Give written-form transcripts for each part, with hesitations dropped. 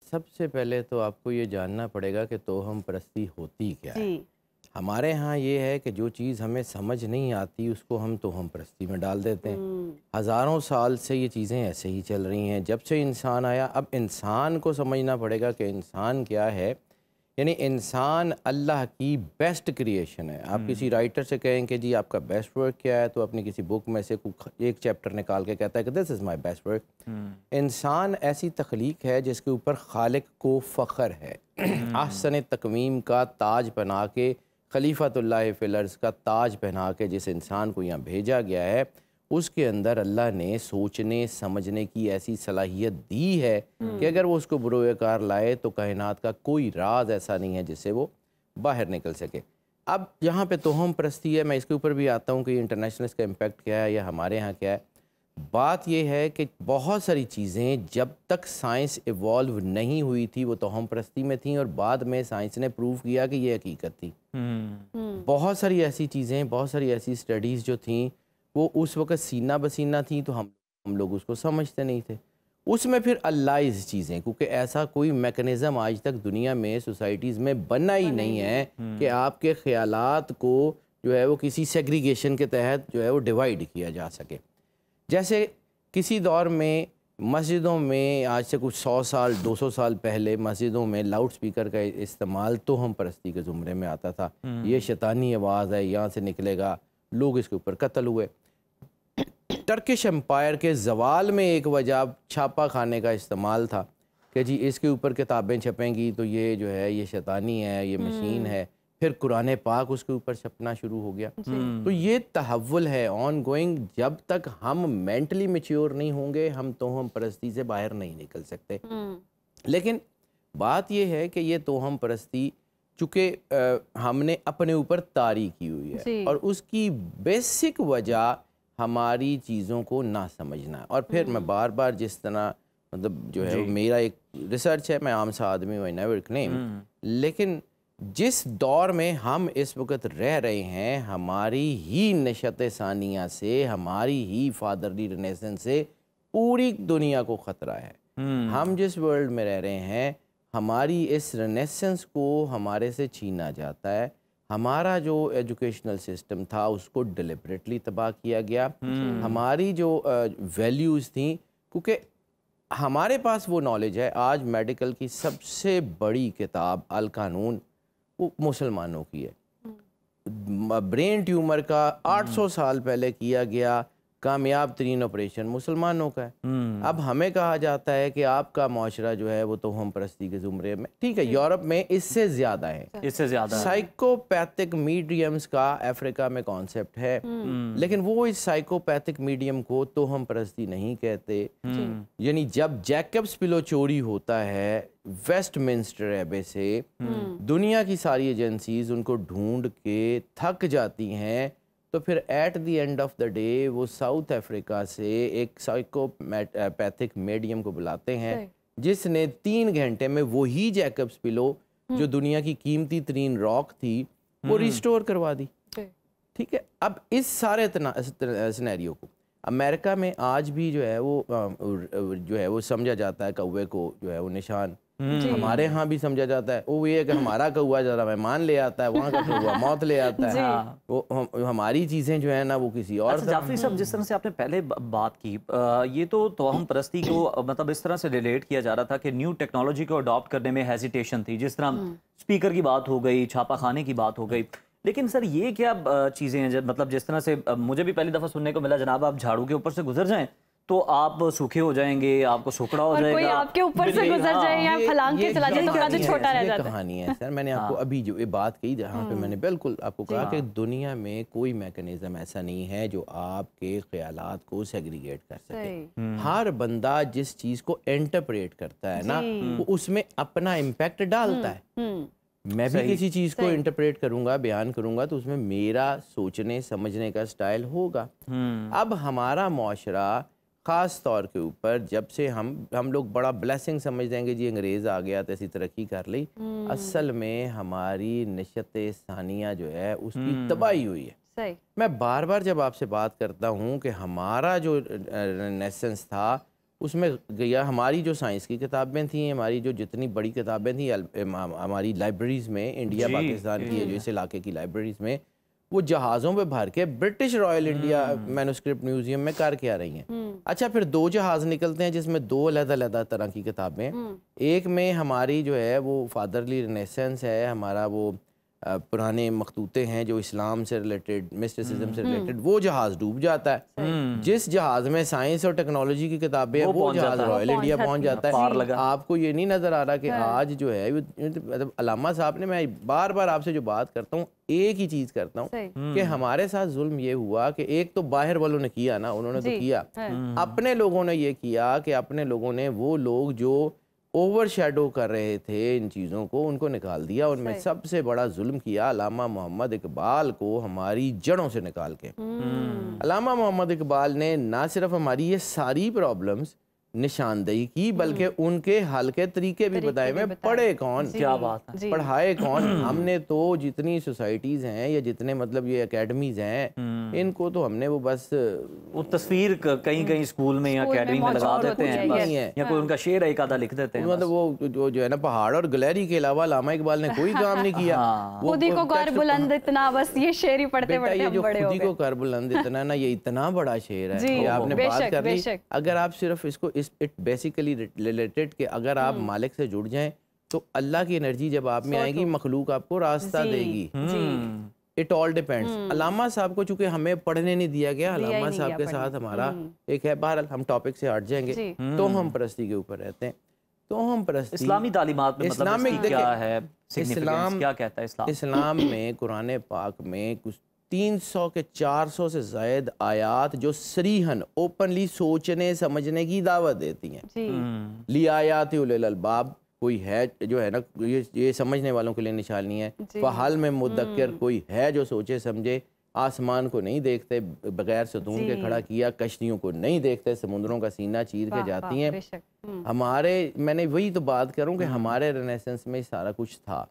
سب سے پہلے تو آپ کو یہ جاننا پڑے گا کہ توہم پرستی ہوتی کیا ہے۔ جی ہمارے ہاں یہ ہے کہ جو چیز ہمیں سمجھ نہیں آتی اس کو ہم توہم پرستی میں ڈال دیتے ہیں۔ ہزاروں سال سے یہ چیزیں ایسے ہی چل رہی ہیں، جب سے انسان آیا۔ اب انسان کو سمجھنا پڑے گا کہ انسان کیا ہے، یعنی انسان اللہ کی بیسٹ کریشن ہے۔ آپ کسی رائٹر سے کہیں کہ جی آپ کا بیسٹ ورک کیا ہے، تو اپنی کسی بک میں سے ایک چیپٹر نکال کے کہتا ہے کہ دس از مائی بیسٹ ورک۔ انسان ایسی تخلیق ہے جس کے اوپر خالق کو فخر ہے۔ احسن تقویم کا تاج پہنا کے، خلیفۃ اللہ فی الارض کا تاج پہنا کے جس انسان کو یہاں بھیجا گیا ہے، اس کے اندر اللہ نے سوچنے سمجھنے کی ایسی صلاحیت دی ہے کہ اگر وہ اس کو بروئے کار لائے تو کائنات کا کوئی راز ایسا نہیں ہے جس سے وہ باہر نکل سکے۔ اب یہاں پہ توہم پرستی ہے، میں اس کے اوپر بھی آتا ہوں کہ انٹرنیشنل اس کا امپیکٹ کیا ہے یا ہمارے ہاں کیا ہے۔ بات یہ ہے کہ بہت ساری چیزیں جب تک سائنس ایوالو نہیں ہوئی تھی وہ توہم پرستی میں تھیں، اور بعد میں سائنس نے پروف کیا کہ یہ حقیقت تھی۔ بہت ساری ایسی چیزیں، بہت ساری ایسی اسٹڈیز جو تھیں وہ اس وقت سینہ بسینہ تھیں، تو ہم لوگ اس کو سمجھتے نہیں تھے۔ اس میں پھر الائز چیزیں، کیونکہ ایسا کوئی میکنزم آج تک دنیا میں سوسائٹیز میں بنا ہی نہیں ہے کہ آپ کے خیالات کو جو ہے وہ کسی سیگریگیشن کے تحت جو ہے وہ ڈیوائیڈ کیا جا سکے۔ جیسے کسی دور میں مسجدوں میں آج سے کچھ 100 سال 200 سال پہلے مسجدوں میں لاؤڈ سپیکر کا استعمال توہم پرستی کے زمرے میں آتا تھا۔ یہ شیطانی آواز ہے، یہاں سے نکلے گا، لوگ اس کے اوپر قتل ہوئے۔ ٹرکش امپائر کے زوال میں ایک وجہ چھاپا کھانے کا استعمال تھا کہ جی اس کے اوپر کتابیں چھپیں گی تو یہ جو ہے یہ شیطانی ہے، یہ مشین ہے۔ پھر قرآن پاک اس کے اوپر چھپنا شروع ہو گیا۔ تو یہ تحول ہے آن گوئنگ۔ جب تک ہم مینٹلی میچیور نہیں ہوں گے ہم توہم پرستی سے باہر نہیں نکل سکتے۔ لیکن بات یہ ہے کہ یہ توہم پرستی چونکہ ہم نے اپنے اوپر طاری کی ہوئی ہے، اور اس کی بیسک وجہ ہماری چیزوں کو نہ سمجھنا ہے۔ اور پھر میں بار بار جس طرح مطلب جو ہے میرا ایک ریسرچ ہے، میں عام سا آدمی ہوں، نیور کلیم، لیکن جس دور میں ہم اس وقت رہ رہے ہیں، ہماری ہی نشت ثانیہ سے، ہماری ہی فادرلی رینیسنس سے پوری دنیا کو خطرہ ہے۔ ہم جس ورلڈ میں رہ رہے ہیں، ہماری اس رینیسنس کو ہمارے سے چھینا جاتا ہے۔ ہمارا جو ایجوکیشنل سسٹم تھا اس کو ڈیلیبریٹلی تباہ کیا گیا۔ ہماری جو ویلیوز تھیں، کیونکہ ہمارے پاس وہ نالج ہے۔ آج میڈیکل کی سب سے بڑی کتاب القانون وہ مسلمانوں کی ہے۔ برین ٹیومر کا 800 سال پہلے کیا گیا کامیاب ترین آپریشن مسلمانوں کا ہے۔ اب ہمیں کہا جاتا ہے کہ آپ کا معاشرہ جو ہے وہ توہم پرستی کے زمرے میں، ٹھیک ہے یورپ میں اس سے زیادہ ہے، اس سے زیادہ سائیکوپیتھک میڈیمز کا افریقہ میں کانسیپٹ ہے، لیکن وہ اس سائیکوپیتھک میڈیم کو توہم پرستی نہیں کہتے۔ یعنی جب جیکبس پلو چوری ہوتا ہے ویسٹ منسٹر ایبے سے، دنیا کی ساری ایجنسیز ان کو ڈھونڈ کے تھک جاتی ہیں، تو پھر at the end of the day وہ ساؤتھ افریقہ سے ایک سائیکوپیتھک میڈیم کو بلاتے ہیں جس نے 3 گھنٹے میں وہی جیکبس پلو جو دنیا کی قیمتی ترین راک تھی وہ ریسٹور کروا دی۔ ٹھیک ہے، اب اس سارے سینیریو کو امریکہ میں آج بھی جو ہے وہ سمجھا جاتا ہے کوے کو جو ہے وہ نشان، ہمارے ہاں بھی سمجھا جاتا ہے وہ یہ ہے کہ ہمارا کوا ذرا مہمان لے آتا ہے، وہاں کا کوا موت لے آتا ہے۔ وہ ہماری چیزیں جو ہیں نا وہ کسی اور۔ جعفری صاحب، جس طرح سے آپ نے پہلے بات کی، یہ تو توہم پرستی کو مطلب اس طرح سے ریلیٹ کیا جا رہا تھا کہ نیو ٹیکنالوجی کو اڈاپٹ کرنے میں ہیزیٹیشن تھی، جس طرح اسپیکر کی بات ہو گئی، چھاپا خانے کی بات ہو گئی۔ لیکن سر یہ کیا چیزیں ہیں، مطلب جس طرح سے مجھے بھی پہلی دفعہ سننے کو ملا جناب آپ جھاڑو کے اوپر سے گزر جائیں تو آپ سوکھے ہو جائیں گے، آپ کو سوکھڑا ہو جائے گا، کوئی آپ کے اوپر سے گزر جائے یا پھلانگ کے چلا جائے تو قد چھوٹا رہ جاتا ہے۔ کہانی ہے سر، میں نے آپ کو ابھی جو یہ بات کہی جہاں پہ میں نے بالکل آپ کو کہا کہ دنیا میں کوئی میکنزم ایسا نہیں ہے جو آپ کے خیالات کو سیگریگیٹ کر سکے۔ ہر بندہ جس چیز کو انٹرپریٹ کرتا ہے نا وہ اس میں اپنا امپیکٹ ڈالتا ہے۔ میں بھی کسی چیز کو انٹرپریٹ کروں گا، بیان کروں گا تو اس میں میرا سوچنے سمجھنے کا سٹائل ہوگا۔ اب ہمارا معاشرہ خاص طور کے اوپر جب سے ہم لوگ بڑا بلیسنگ سمجھ دیں گے جی انگریز آ گیا تو ایسی ترقی کر لی، اصل میں ہماری نشت ثانیہ جو ہے اس کی تباہی ہوئی ہے۔ میں بار بار جب آپ سے بات کرتا ہوں کہ ہمارا جو رینیسنس تھا اس میں گیا ہماری جو سائنس کی کتابیں تھیں، ہماری جو جتنی بڑی کتابیں تھیں ہماری لائبریریز میں، انڈیا پاکستان کی جو اس علاقے کی لائبریریز میں، وہ جہازوں پہ بھر کے British Royal India manuscript museum میں کر کے آ رہی ہیں۔ اچھا پھر 2 جہاز نکلتے ہیں جس میں 2 علیحدہ طرح کی کتابیں، ایک میں ہماری جو ہے وہ فادرلی رینیسنس ہے، ہمارا وہ پرانے مخطوطے ہیں جو اسلام سے ریلیٹڈ، مسٹسزم سے ریلیٹڈ، وہ جہاز ڈوب جاتا ہے۔ جس جہاز میں سائنس اور ٹیکنالوجی کی کتابیں ہیں وہ جہاز رائل انڈیا پہنچ جاتا ہے۔ آپ کو یہ نہیں نظر آ رہا کہ آج جو ہے مطلب علامہ صاحب نے، میں بار بار آپ سے جو بات کرتا ہوں ایک ہی چیز کرتا ہوں کہ ہمارے ساتھ ظلم یہ ہوا کہ ایک تو باہر والوں نے کیا نا، انہوں نے تو کیا، اپنے لوگوں نے یہ کیا کہ اپنے لوگوں نے وہ لوگ جو اوور شیڈو کر رہے تھے ان چیزوں کو، ان کو نکال دیا۔ ان میں سب سے بڑا ظلم کیا علامہ محمد اقبال کو ہماری جڑوں سے نکال کے۔ علامہ محمد اقبال نے نہ صرف ہماری یہ ساری پرابلمز نشاندہی کی بلکہ ان کے حل کے طریقے بھی بتائے ہوئے۔ پڑھے کون، کیا بات ہے، پڑھائے کون؟ ہم نے تو جتنی سوسائٹیز ہیں یا جتنے مطلب یہ اکیڈمیز ہیں ان کو تو ہم نے وہ بس وہ تصویر کہیں اسکول میں یا اکیڈمی میں لگا دیتے ہیں، یا کوئی ان کا شعر ایک آدھا لکھ دیتے ہیں، مطلب وہ جو ہے نا پہاڑ اور گلیری کے علاوہ علامہ اقبال نے کوئی کام نہیں کیا۔ خودی کو کر بلند اتنا، بس یہ شعر ہی پڑھتے پڑھتے ہم بڑے ہو گئے۔ خودی کو کر بلند اتنا نا، یہ اتنا بڑا شعر ہے کہ آپ نے بات کر لی۔ اگر آپ صرف اس کو بیسیکلی ریلیٹڈ کہ اگر آپ مالک سے جڑ جائیں تو اللہ کی انرجی جب آپ میں آئے گی مخلوق آپ کو راستہ دے گی۔ It all depends. علامہ صاحب کو چونکہ ہمیں پڑھنے نہیں دیا گیا، علامہ صاحب کے ساتھ ہمارا ایک ہے، بہرحال ہم ٹاپک سے ہٹ جائیں گے، تو ہم پرستی کے اوپر رہتے ہیں۔ تو ہم پرستی اسلامی تعلیمات میں مطلب کیا ہے، سگنیفیکنس کیا کہتا ہے اسلام؟ اسلام میں قرآن پاک میں کچھ 300 کے 400 سے زائد آیات جو صریحاً اوپنلی سوچنے سمجھنے کی دعوت دیتی ہیں۔ لیایات اولی الالباب کوئی ہے جو ہے نا، یہ سمجھنے والوں کے لیے نشانی ہے۔ فحل میں مدکر کوئی ہے جو سوچے سمجھے۔ آسمان کو نہیں دیکھتے بغیر ستون کے کھڑا کیا، کشتیوں کو نہیں دیکھتے سمندروں کا سینہ چیر کے جاتی ہیں۔ ہمارے، میں نے وہی تو بات کروں کہ ہمارے رینیسنس میں سارا کچھ تھا۔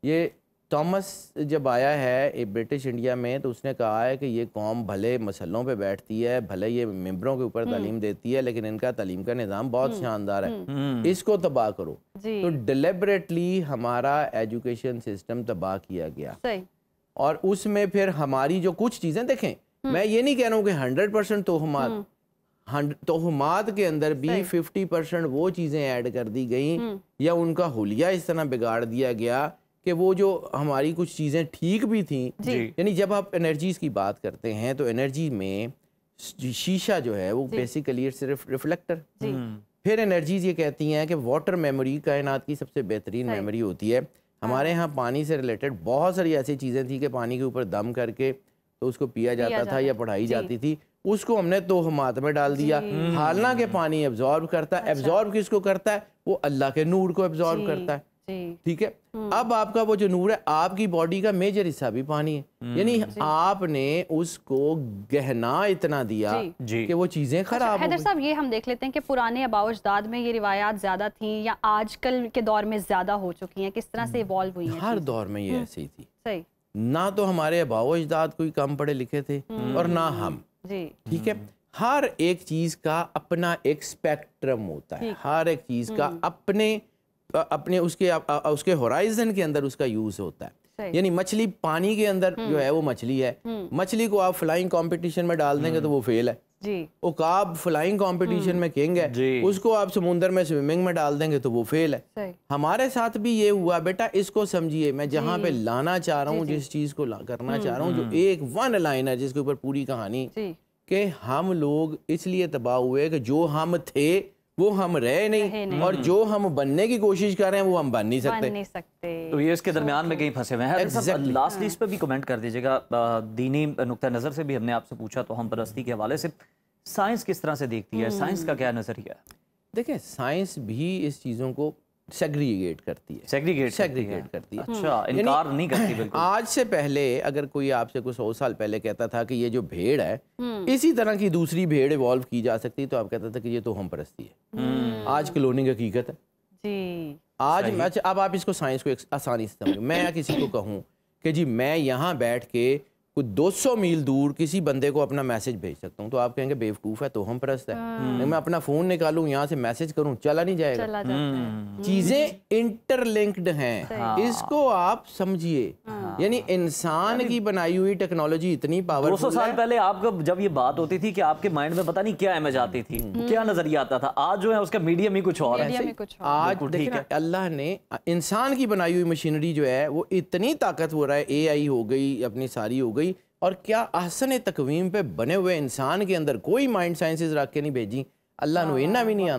یہ تھامس جب آیا ہے برٹش انڈیا میں تو اس نے کہا ہے کہ یہ قوم بھلے مسلوں پہ بیٹھتی ہے، بھلے یہ ممبروں کے اوپر تعلیم دیتی ہے، لیکن ان کا تعلیم کا نظام بہت شاندار ہے، اس کو تباہ کرو۔ تو ڈیلیبریٹلی ہمارا ایجوکیشن سسٹم تباہ کیا گیا، اور اس میں پھر ہماری جو کچھ چیزیں دیکھیں، میں یہ نہیں کہہ رہا ہوں کہ 100% توہمات کے اندر بھی 50% وہ چیزیں ایڈ کر دی گئیں یا ان کا حلیہ اس طرح بگاڑ دیا گیا کہ وہ جو ہماری کچھ چیزیں ٹھیک بھی تھیں۔ یعنی جب آپ انرجیز کی بات کرتے ہیں تو انرجی میں شیشہ جو ہے وہ بیسیکلی صرف ریفلیکٹر، پھر انرجیز یہ کہتی ہیں کہ واٹر میموری کائنات کی سب سے بہترین میموری ہوتی ہے۔ ہمارے ہاں پانی سے ریلیٹڈ بہت ساری ایسی چیزیں تھیں کہ پانی کے اوپر دم کر کے تو اس کو پیا جاتا تھا یا پڑھائی جاتی تھی، اس کو ہم نے توہمات میں ڈال دیا۔ حالانکہ پانی ایبزارب کرتا ہے، ایبزارب کس کو کرتا ہے؟ وہ اللہ کے نور کو ایبزارب کرتا ہے، ٹھیک ہے۔ اب آپ کا وہ جو نور ہے، آپ کی باڈی کا میجر حصہ بھی پانی ہے، یعنی آپ نے اس کو گہنا اتنا دیا کہ وہ چیزیں خراب ہو گئی۔ حیدر صاحب یہ ہم دیکھ لیتے ہیں کہ پرانے آباء و اجداد میں یہ روایات زیادہ تھیں یا آج کل کے دور میں زیادہ ہو چکی ہیں، کس طرح سے ایوالو ہوئی ہیں؟ ہر دور میں یہ ایسی تھی، صحیح، نہ تو ہمارے آباء و اجداد کوئی کم پڑھے لکھے تھے اور نہ ہم، ٹھیک ہے۔ ہر ایک چیز کا اپنا ایک اسپیکٹرم ہوتا ہے، ہر ایک چیز کا اپنے اس کے ہورائزن کے اندر اس کا یوز ہوتا ہے۔ یعنی مچھلی پانی کے اندر جو ہے وہ مچھلی ہے، مچھلی کو آپ فلائنگ کمپٹیشن میں ڈال دیں گے تو وہ فیل ہے۔ عقاب فلائنگ کمپٹیشن میں کنگ ہے، اس کو آپ سمندر میں سوئمنگ میں ڈال دیں گے تو وہ فیل ہے۔ ہمارے ساتھ بھی یہ ہوا، بیٹا اس کو سمجھیے، میں جہاں پہ لانا چاہ رہا ہوں، جس چیز کو کرنا چاہ رہا ہوں، جو ایک ون لائنر جس کے اوپر پوری کہانی، کہ ہم لوگ اس لیے تباہ ہوئے کہ جو ہم تھے وہ ہم رہے نہیں، اور جو ہم بننے کی کوشش کر رہے ہیں وہ ہم بن نہیں سکتے۔ تو یہ اس کے درمیان میں کہیں پھنسے ہوئے ہیں۔ لاسٹلی اس پہ بھی کمنٹ کر دیجیے گا، دینی نقطہ نظر سے بھی ہم نے آپ سے پوچھا تو ہم پرستی کے حوالے سے سائنس کس طرح سے دیکھتی ہے، سائنس کا کیا نظریہ ہے؟ دیکھیں سائنس بھی اس چیزوں کو سیگریگیٹ کرتی ہے، سیگریگیٹ کرتی ہے، اچھا، انکار نہیں کرتی بالکل۔ آج سے پہلے اگر کوئی آپ سے کچھ 100 سال پہلے کہتا تھا کہ یہ جو بھیڑ ہے اسی طرح کی دوسری بھیڑ ایوالو کی جا سکتی، تو آپ کہتا تھا کہ یہ تو ہم پرستی ہے۔ آج کلوننگ حقیقت ہے۔ آج اب آپ اس کو سائنس کو آسانی سے سمجھو، میں کسی کو کہوں کہ جی میں یہاں بیٹھ کے کوئی 200 میل دور کسی بندے کو اپنا میسج بھیج سکتا ہوں، تو آپ کہیں گے بیوقوف ہے، توہم پرست ہے۔ میں اپنا فون نکالوں یہاں سے میسج کروں، چلا نہیں جائے گا۔ چلا جاتا ہے۔ چیزیں انٹر لنکڈ ہیں، اس کو آپ سمجھیے۔ یعنی انسان کی بنائی ہوئی ٹیکنالوجی اتنی 200 سال پہلے آپ کا جب یہ بات ہوتی تھی کہ آپ کے مائنڈ میں پتہ نہیں کیا امیج آتی تھی، کیا نظریہ آتا تھا، آج جو ہے اس کا میڈیم ہی کچھ اور ہے۔ آج دیکھیں اللہ نے انسان کی بنائی ہوئی مشینری جو ہے وہ اتنی طاقتور ہے، اے آئی ہو گئی، اپنی ساری ہو گئی، اور کیا احسن تقویم پہ بنے ہوئے انسان کے اندر کوئی مائنڈ سائنسز رکھ کے نہیں بھیجی، اللہ نو اینا بھی نہیں آتا۔